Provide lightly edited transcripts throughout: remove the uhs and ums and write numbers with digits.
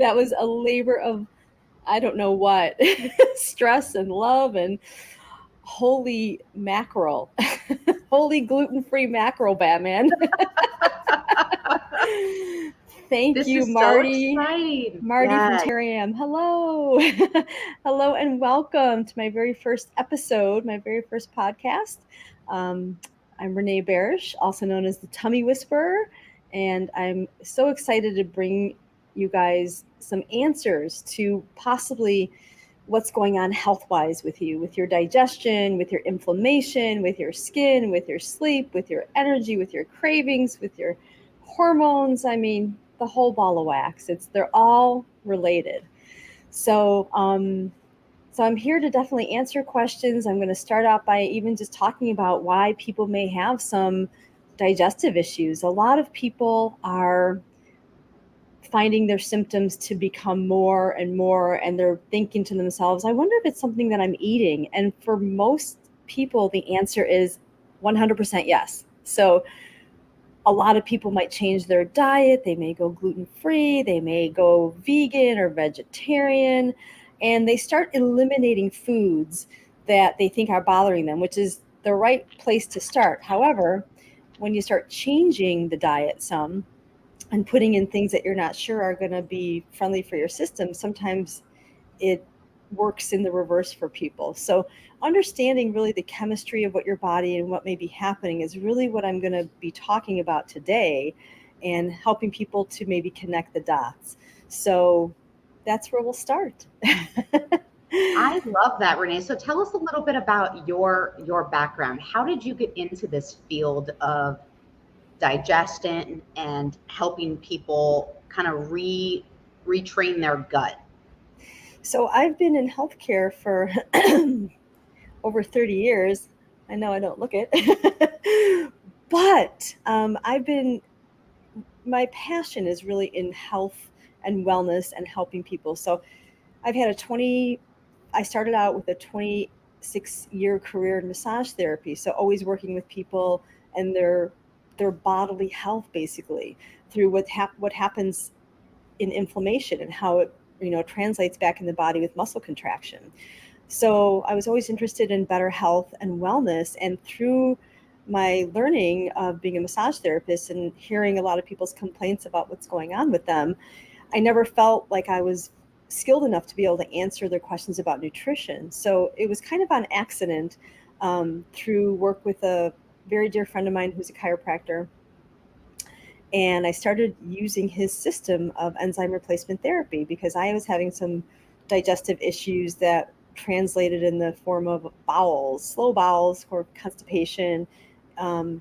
That was a labor of, I don't know what, stress and love and holy mackerel, holy gluten-free mackerel, Batman. Thank This you, is so Marty. exciting. Marty from Yes. Terram. Hello. Hello and welcome to my very first episode, my very first podcast. I'm Renee Barasch, also known as the Tummy Whisperer, and I'm so excited to bring you guys some answers to possibly what's going on health-wise with you, with your digestion, with your inflammation, with your skin, with your sleep, with your energy, with your cravings, with your hormones. I mean, the whole ball of wax. They're all related. So, so I'm here to definitely answer questions. I'm going to start out by even just talking about why people may have some digestive issues. A lot of people are finding their symptoms to become more and more, and they're thinking to themselves, I wonder if it's something that I'm eating. And for most people, the answer is 100% yes. So a lot of people might change their diet. They may go gluten-free, they may go vegan or vegetarian, and they start eliminating foods that they think are bothering them, which is the right place to start. However, when you start changing the diet some and putting in things that you're not sure are going to be friendly for your system, sometimes it works in the reverse for people. So understanding really the chemistry of what your body and what may be happening is really what I'm going to be talking about today, and helping people to maybe connect the dots. So that's where we'll start. I love that, Renee. So tell us a little bit about your background. How did you get into this field of digestion and helping people kind of retrain their gut? So I've been in healthcare for over 30 years. I know I don't look it, but my passion is really in health and wellness and helping people. So I've had I started out with a 26-year career in massage therapy. So always working with people and their bodily health, basically through what happens in inflammation and how it, translates back in the body with muscle contraction. So I was always interested in better health and wellness. And through my learning of being a massage therapist and hearing a lot of people's complaints about what's going on with them, I never felt like I was skilled enough to be able to answer their questions about nutrition. So it was kind of on accident, through work with a very dear friend of mine who's a chiropractor. And I started using his system of enzyme replacement therapy because I was having some digestive issues that translated in the form of bowels, slow bowels, or constipation. Um,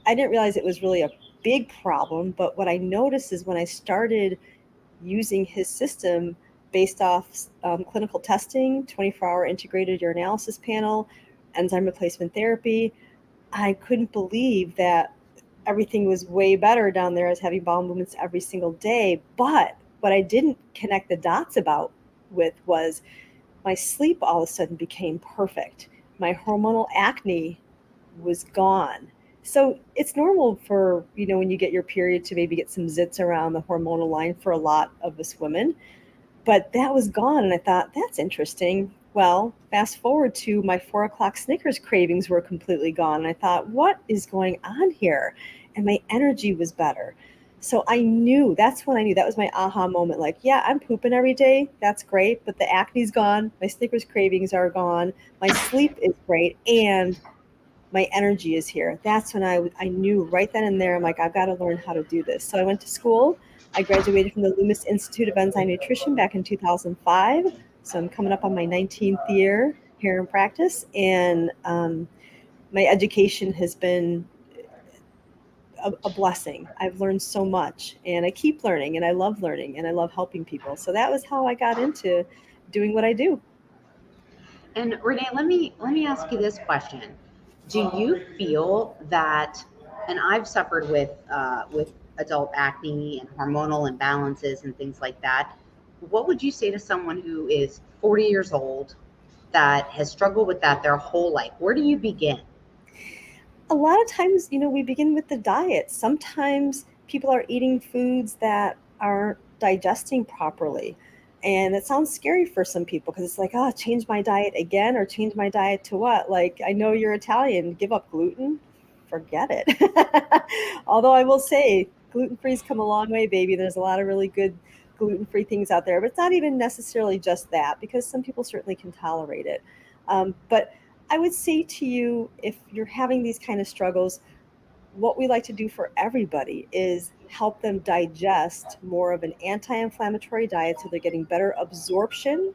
I didn't realize it was really a big problem, but what I noticed is when I started using his system based off clinical testing, 24-hour integrated urinalysis panel, enzyme replacement therapy, I couldn't believe that everything was way better down there. I was having bowel movements every single day. But what I didn't connect the dots about with was my sleep all of a sudden became perfect. My hormonal acne was gone. So it's normal for, when you get your period to maybe get some zits around the hormonal line for a lot of us women. But that was gone. And I thought, that's interesting. Well, fast forward to my 4 o'clock Snickers cravings were completely gone. And I thought, what is going on here? And my energy was better. So that's when I knew, that was my aha moment. Like, yeah, I'm pooping every day. That's great. But the acne's gone. My Snickers cravings are gone. My sleep is great. And my energy is here. That's when I knew right then and there, I'm like, I've got to learn how to do this. So I went to school. I graduated from the Loomis Institute of Enzyme Nutrition back in 2005. So I'm coming up on my 19th year here in practice. And my education has been a blessing. I've learned so much, and I keep learning, and I love learning, and I love helping people. So that was how I got into doing what I do. And Renee, let me ask you this question: do you feel that? And I've suffered with adult acne and hormonal imbalances and things like that. What would you say to someone who is 40 years old that has struggled with that their whole life? Where do you begin? A lot of times, we begin with the diet. Sometimes people are eating foods that are digesting properly. And it sounds scary for some people because it's like, oh, change my diet again, or change my diet to what? Like, I know you're Italian, give up gluten, forget it. Although I will say, gluten free's come a long way, baby. There's a lot of really good gluten free things out there, but it's not even necessarily just that, because some people certainly can tolerate it. But I would say to you, if you're having these kind of struggles, what we like to do for everybody is help them digest more of an anti-inflammatory diet so they're getting better absorption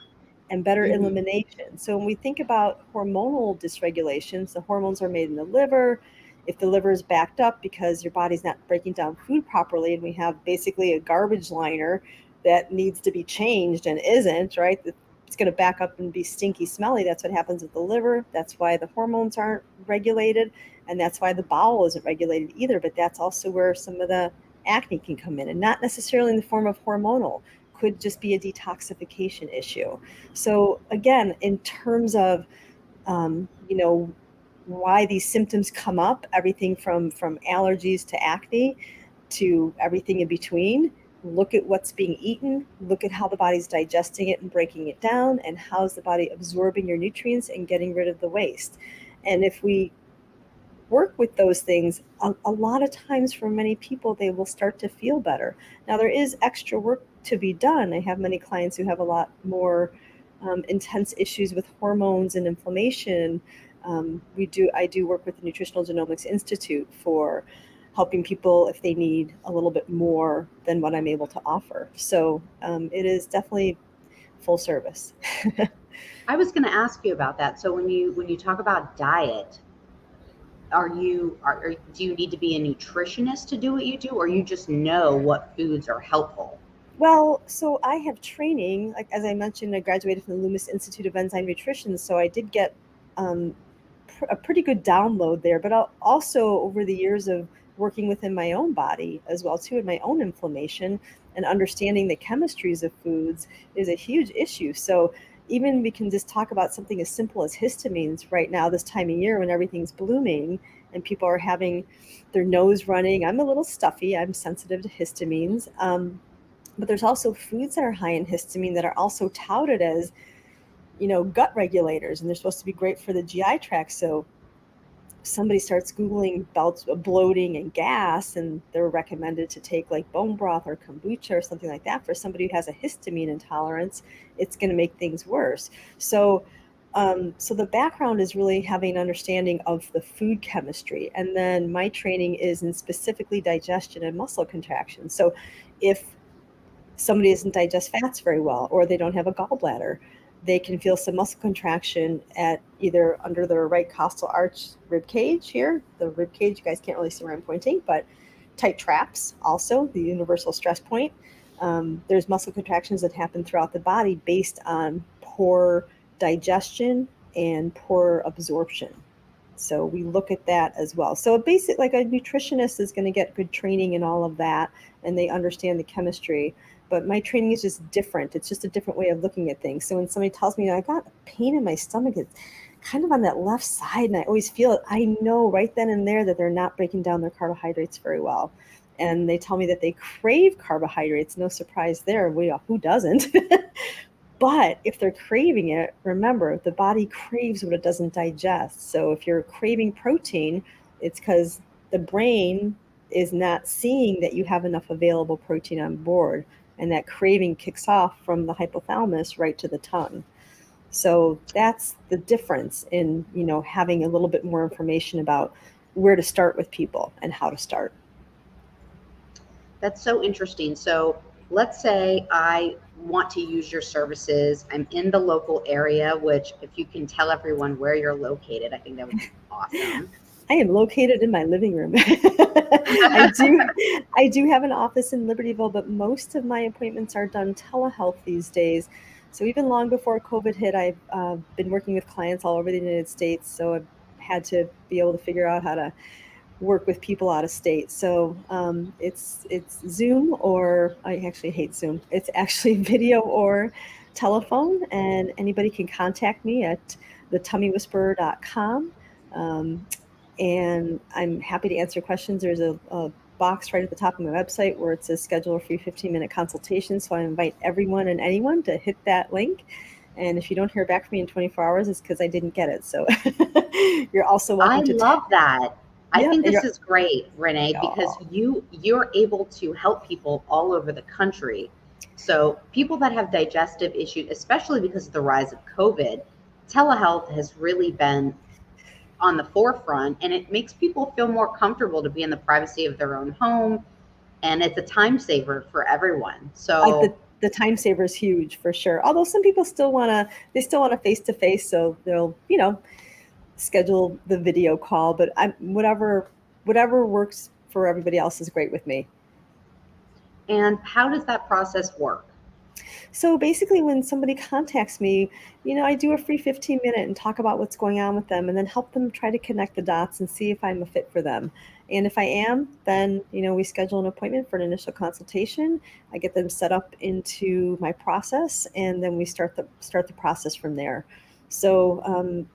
and better Hmm. elimination. So when we think about hormonal dysregulations, the hormones are made in the liver. If the liver is backed up because your body's not breaking down food properly, and we have basically a garbage liner that needs to be changed and isn't, right? It's going to back up and be stinky, smelly. That's what happens with the liver. That's why the hormones aren't regulated, and that's why the bowel isn't regulated either. But that's also where some of the acne can come in, and not necessarily in the form of hormonal, could just be a detoxification issue. So again, in terms of you know, why these symptoms come up, everything from allergies to acne to everything in between, look at what's being eaten, look at how the body's digesting it and breaking it down, and how's the body absorbing your nutrients and getting rid of the waste. And if we work with those things, a lot of times for many people, they will start to feel better. Now, there is extra work to be done. I have many clients who have a lot more intense issues with hormones and inflammation. I do work with the Nutritional Genomics Institute for helping people if they need a little bit more than what I'm able to offer. So it is definitely full service. I was going to ask you about that. So when you talk about diet, do you need to be a nutritionist to do what you do, or you just know what foods are helpful? Well, so I have training, like as I mentioned, I graduated from the Loomis Institute of Enzyme Nutrition, so I did get um, a pretty good download there. But also over the years of working within my own body as well too, and my own inflammation and understanding the chemistries of foods is a huge issue. So even we can just talk about something as simple as histamines right now, this time of year when everything's blooming and people are having their nose running. I'm a little stuffy. I'm sensitive to histamines. But there's also foods that are high in histamine that are also touted as, gut regulators, and they're supposed to be great for the GI tract. So somebody starts Googling bouts of bloating and gas, and they're recommended to take like bone broth or kombucha or something like that. For somebody who has a histamine intolerance, it's going to make things worse. So the background is really having an understanding of the food chemistry. And then my training is in specifically digestion and muscle contraction. So if somebody doesn't digest fats very well, or they don't have a gallbladder, they can feel some muscle contraction at either under their right costal arch rib cage here. The rib cage, you guys can't really see where I'm pointing, but tight traps also, the universal stress point. There's muscle contractions that happen throughout the body based on poor digestion and poor absorption. So we look at that as well. So basically, like a nutritionist is going to get good training in all of that, and they understand the chemistry. But my training is just different. It's just a different way of looking at things. So when somebody tells me I got pain in my stomach, it's kind of on that left side, and I always feel it. I know right then and there that they're not breaking down their carbohydrates very well. And they tell me that they crave carbohydrates. No surprise there. Who doesn't? But if they're craving it, remember the body craves what it doesn't digest. So if you're craving protein, it's because the brain is not seeing that you have enough available protein on board. And that craving kicks off from the hypothalamus right to the tongue. So that's the difference in, having a little bit more information about where to start with people and how to start. That's so interesting. So let's say I want to use your services. I'm in the local area, which if you can tell everyone where you're located, I think that would be awesome. I am located in my living room. I do have an office in Libertyville, but most of my appointments are done telehealth these days. So even long before COVID hit, I've been working with clients all over the United States. So I've had to be able to figure out how to work with people out of state. So it's Zoom, or I actually hate Zoom. It's actually video or telephone, and anybody can contact me at thetummywhisperer.com. Um, and I'm happy to answer questions. There's a box right at the top of my website where it says schedule a free 15-minute consultation. So I invite everyone and anyone to hit that link. And if you don't hear back from me in 24 hours, it's because I didn't get it. So you're also I welcome to, love that. I yeah. think And this you're, is great, Renee, because oh, you're able to help people all over the country. So people that have digestive issues, especially because of the rise of COVID, telehealth has really been on the forefront, and it makes people feel more comfortable to be in the privacy of their own home, and it's a time saver for everyone. So the time saver is huge for sure. Although some people still want to face to face. So they'll, schedule the video call, but whatever works for everybody else is great with me. and how does that process work? So basically, when somebody contacts me, I do a free 15-minute and talk about what's going on with them and then help them try to connect the dots and see if I'm a fit for them. And if I am, then, we schedule an appointment for an initial consultation. I get them set up into my process, and then we start the process from there. So,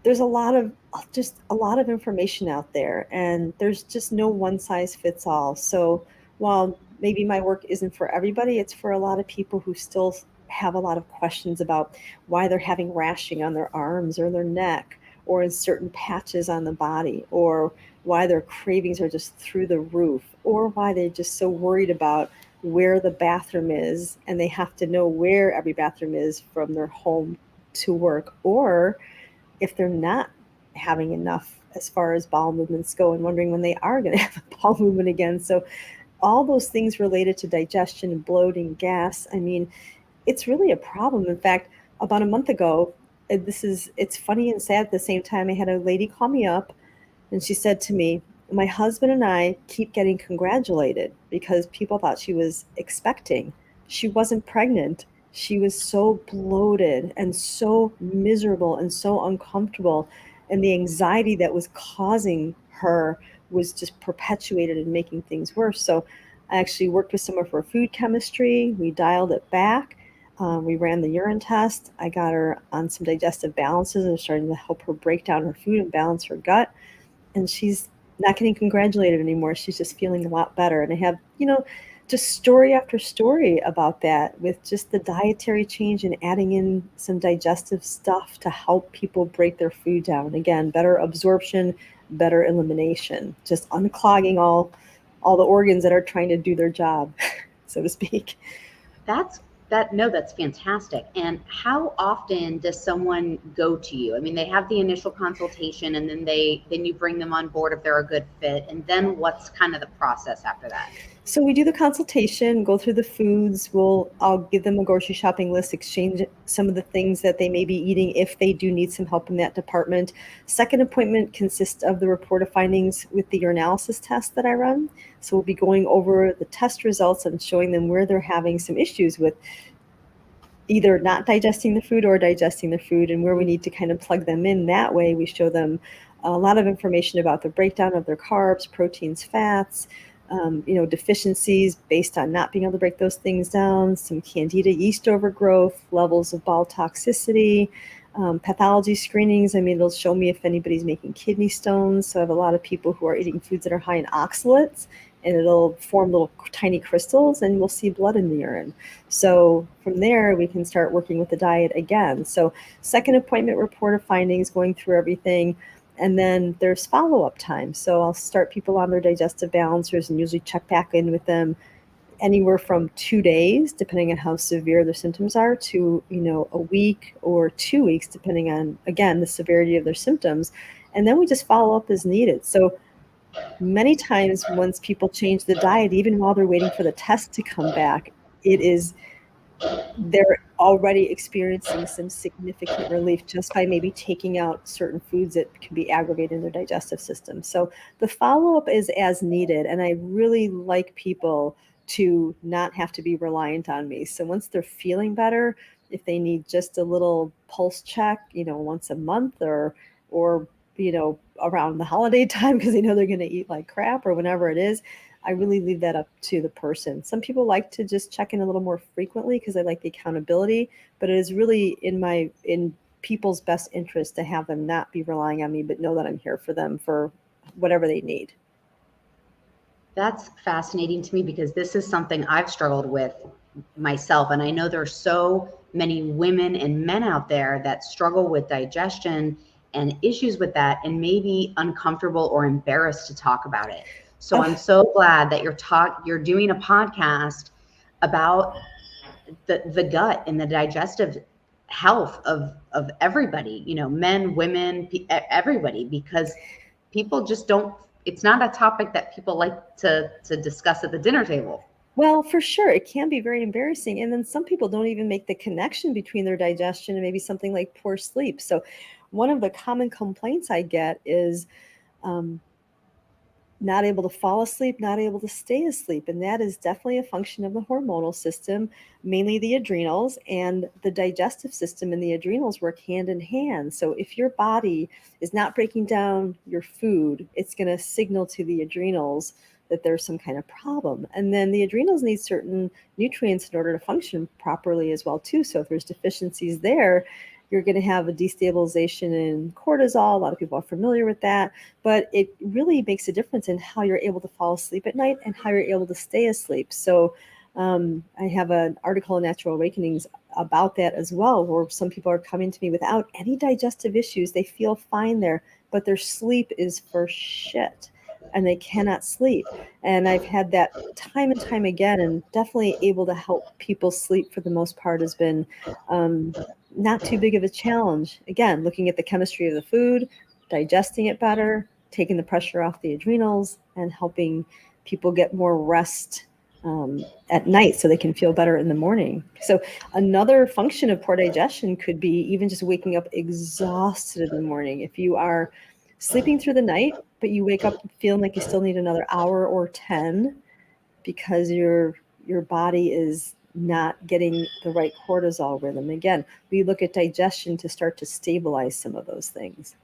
there's a lot of information out there, and there's just no one size fits all. So while maybe my work isn't for everybody, it's for a lot of people who still have a lot of questions about why they're having rashing on their arms or their neck or in certain patches on the body, or why their cravings are just through the roof, or why they're just so worried about where the bathroom is and they have to know where every bathroom is from their home to work, or if they're not having enough as far as bowel movements go and wondering when they are going to have a bowel movement again. So all those things related to digestion and bloating, gas, I mean, it's really a problem. In fact, about a month ago, it's funny and sad at the same time. I had a lady call me up and she said to me, my husband and I keep getting congratulated because people thought she was expecting. She wasn't pregnant. She was so bloated and so miserable and so uncomfortable. And the anxiety that was causing her was just perpetuated and making things worse. So I actually worked with some of her food chemistry. We dialed it back. We ran the urine test. I got her on some digestive balances and starting to help her break down her food and balance her gut, and she's not getting congratulated anymore. She's just feeling a lot better. And I have, just story after story about that with just the dietary change and adding in some digestive stuff to help people break their food down. Again, better absorption, better elimination, just unclogging all the organs that are trying to do their job, so to speak. That's that's fantastic. And how often does someone go to you? I mean, they have the initial consultation and then you bring them on board if they're a good fit. And then what's kind of the process after that? So we do the consultation, go through the foods. I'll give them a grocery shopping list, exchange some of the things that they may be eating if they do need some help in that department. Second appointment consists of the report of findings with the urinalysis test that I run. So we'll be going over the test results and showing them where they're having some issues with either not digesting the food or digesting the food, and where we need to kind of plug them in. That way we show them a lot of information about the breakdown of their carbs, proteins, fats, deficiencies based on not being able to break those things down, some candida yeast overgrowth, levels of bowel toxicity, pathology screenings. I mean, it'll show me if anybody's making kidney stones. So I have a lot of people who are eating foods that are high in oxalates, and it'll form little tiny crystals, and we'll see blood in the urine. So from there, we can start working with the diet again. So second appointment, report of findings, going through everything. And then there's follow-up time. So I'll start people on their digestive balancers and usually check back in with them anywhere from 2 days, depending on how severe their symptoms are, to, a week or 2 weeks, depending on, again, the severity of their symptoms. And then we just follow up as needed. So many times once people change the diet, even while they're waiting for the test to come back, they're already experiencing some significant relief just by maybe taking out certain foods that can be aggravating their digestive system. So the follow-up is as needed, and I really like people to not have to be reliant on me. So once they're feeling better, if they need just a little pulse check, once a month, or around the holiday time because they know they're going to eat like crap or whenever it is, I really leave that up to the person. Some people like to just check in a little more frequently because they like the accountability, but it is really in people's best interest to have them not be relying on me, but know that I'm here for them for whatever they need. That's fascinating to me because this is something I've struggled with myself. And I know there's so many women and men out there that struggle with digestion and issues with that and maybe uncomfortable or embarrassed to talk about it. So I'm Oh, so glad that you're doing a podcast about the gut and the digestive health of everybody, you know, men, women, everybody, because people just don't, it's not a topic that people like to discuss at the dinner table. well, for sure. It can be very embarrassing. And then some people don't even make the connection between their digestion and maybe something like poor sleep. So, one of the common complaints I get is um, not able to fall asleep, not able to stay asleep. And that is definitely a function of the hormonal system, mainly the adrenals, and the digestive system and the adrenals work hand in hand. So if your body is not breaking down your food, it's going to signal to the adrenals that there's some kind of problem. And then the adrenals need certain nutrients in order to function properly as well too. So if there's deficiencies there, you're going to have a destabilization in cortisol. A lot of people are familiar with that, but it really makes a difference in how you're able to fall asleep at night and how you're able to stay asleep. So I have an article in Natural Awakenings about that as well, where some people are coming to me without any digestive issues. They feel fine there, but their sleep is for shit and they cannot sleep. And I've had that time and time again, and definitely able to help people sleep for the most part has been not too big of a challenge. Again, looking at the chemistry of the food, digesting it better, taking the pressure off the adrenals, and helping people get more rest at night so they can feel better in the morning. So another function of poor digestion could be even just waking up exhausted in the morning. If you are sleeping through the night, but you wake up feeling like you still need another hour or 10 because your body is not getting the right cortisol rhythm. Again, we look at digestion to start to stabilize some of those things.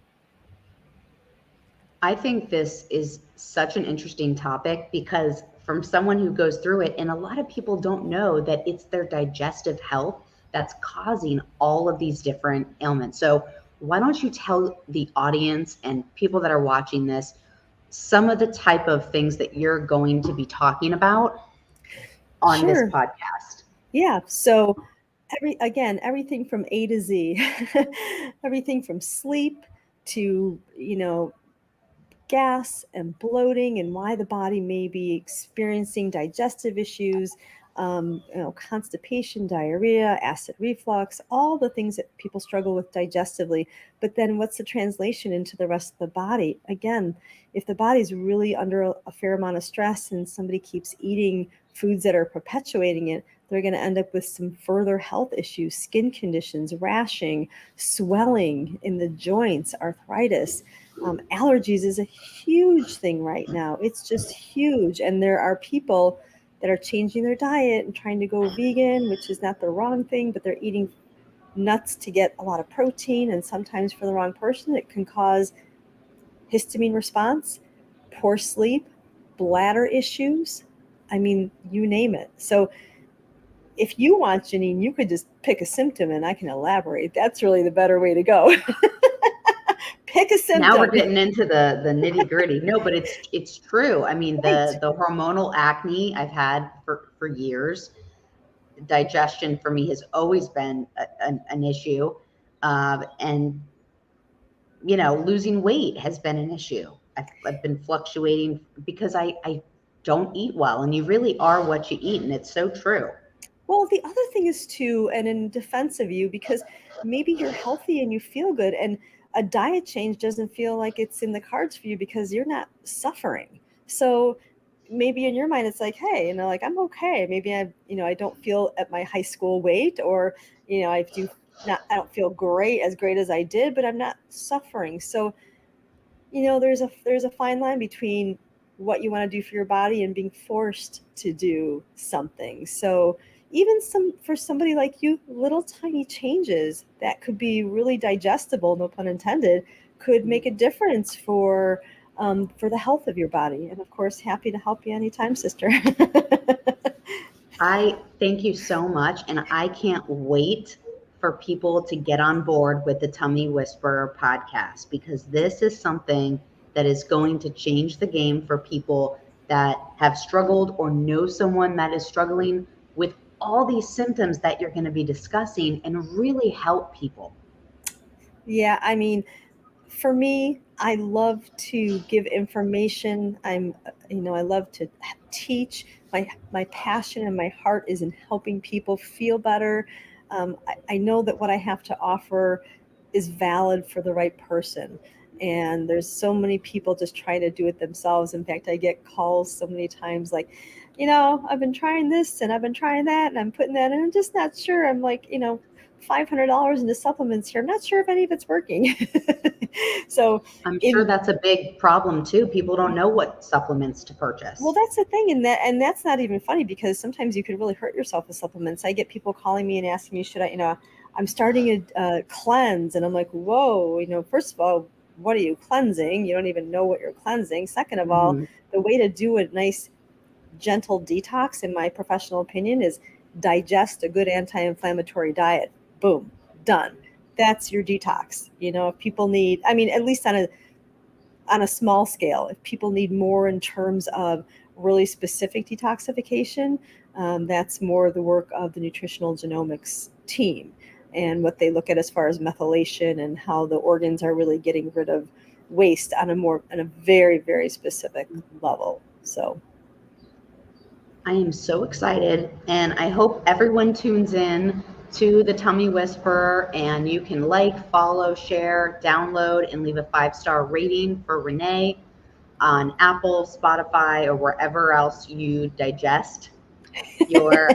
I think this is such an interesting topic because from someone who goes through it, and a lot of people don't know that it's their digestive health that's causing all of these different ailments. So why don't you tell the audience and people that are watching this some of the type of things that you're going to be talking about on this Sure. podcast? Yeah. So everything from A to Z, everything from sleep to, gas and bloating and why the body may be experiencing digestive issues, constipation, diarrhea, acid reflux, all the things that people struggle with digestively. But then what's the translation into the rest of the body? Again, if the body's really under a fair amount of stress and somebody keeps eating foods that are perpetuating it, they're going to end up with some further health issues, skin conditions, rashing, swelling in the joints, arthritis. Allergies is a huge thing right now. It's just huge. And there are people that are changing their diet and trying to go vegan, which is not the wrong thing, but they're eating nuts to get a lot of protein. And sometimes for the wrong person, it can cause histamine response, poor sleep, bladder issues. I mean, you name it. So if you want, Janine, you could just pick a symptom and I can elaborate. That's really the better way to go. Pick a Now we're symptom. getting into the nitty gritty. No, but it's true. I mean, Right. the hormonal acne I've had for years. Digestion for me has always been an issue, and you know, losing weight has been an issue. I've been fluctuating because I don't eat well, and you really are what you eat, and it's so true. Well, the other thing is too, and in defense of you, because maybe you're healthy and you feel good, and a diet change doesn't feel like it's in the cards for you because you're not suffering. So maybe in your mind, it's like, hey, like I'm okay. Maybe I don't feel at my high school weight, or I don't feel as great as I did, but I'm not suffering. So there's a fine line between what you want to do for your body and being forced to do something. So even for somebody like you, little tiny changes that could be really digestible, no pun intended, could make a difference for the health of your body. And of course, happy to help you anytime, sister. I thank you so much, and I can't wait for people to get on board with the Tummy Whisperer podcast because this is something that is going to change the game for people that have struggled or know someone that is struggling with all these symptoms that you're going to be discussing and really help people? Yeah, I mean, for me, I love to give information. I love to teach. My passion and my heart is in helping people feel better. I know that what I have to offer is valid for the right person. And there's so many people just trying to do it themselves. In fact, I get calls so many times like, I've been trying this and I've been trying that and I'm putting that in. I'm just not sure. I'm like, $500 into supplements here. I'm not sure if any of it's working. So I'm sure in that's a big problem too. People don't know what supplements to well, purchase. that's the thing, and that's not even funny because sometimes you could really hurt yourself with supplements. I get people calling me and asking me, should I, I'm starting a cleanse, and I'm like, whoa, first of all, what are you cleansing? You don't even know what you're cleansing. Second of all, Hmm. the way to do a nice gentle detox, in my professional opinion, is digest a good anti-inflammatory diet. Boom, done. That's your detox. If people need, I mean, at least on a small scale, if people need more in terms of really specific detoxification, that's more the work of the nutritional genomics team and what they look at as far as methylation and how the organs are really getting rid of waste on a very, very specific level. So I am so excited, and I hope everyone tunes in to the Tummy Whisperer, and you can like, follow, share, download, and leave a 5-star rating for Renee on Apple, Spotify, or wherever else you digest your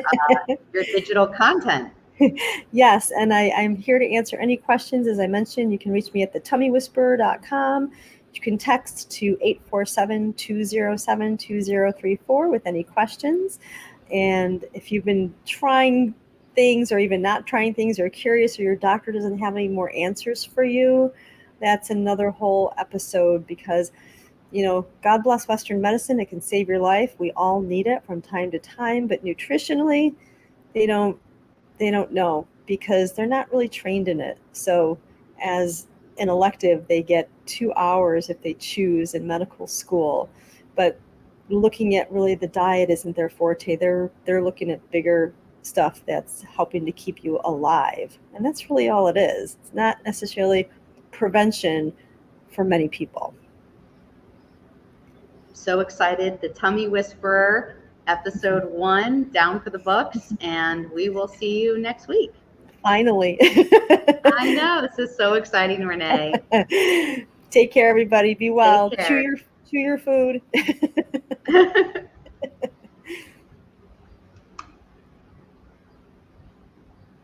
digital content. yes, and I'm here to answer any questions. As I mentioned, you can reach me at thetummywhisperer.com. You can text to 847-207-2034 with any questions. And if you've been trying things or even not trying things or curious or your doctor doesn't have any more answers for you, that's another whole episode because, God bless Western medicine. It can save your life. We all need it from time to time, but nutritionally, they don't they don't know because they're not really trained in it. So, as an elective, they get 2 hours if they choose in medical school, but looking at really the diet isn't their forte. They're looking at bigger stuff that's helping to keep you alive, and that's really all it is. It's not necessarily prevention for many people. So excited. The Tummy Whisperer, episode 1, down for the books, and we will see you next week. Finally. I know, this is so exciting, Renee. Take care, everybody. Be Take well. Chew care. your food.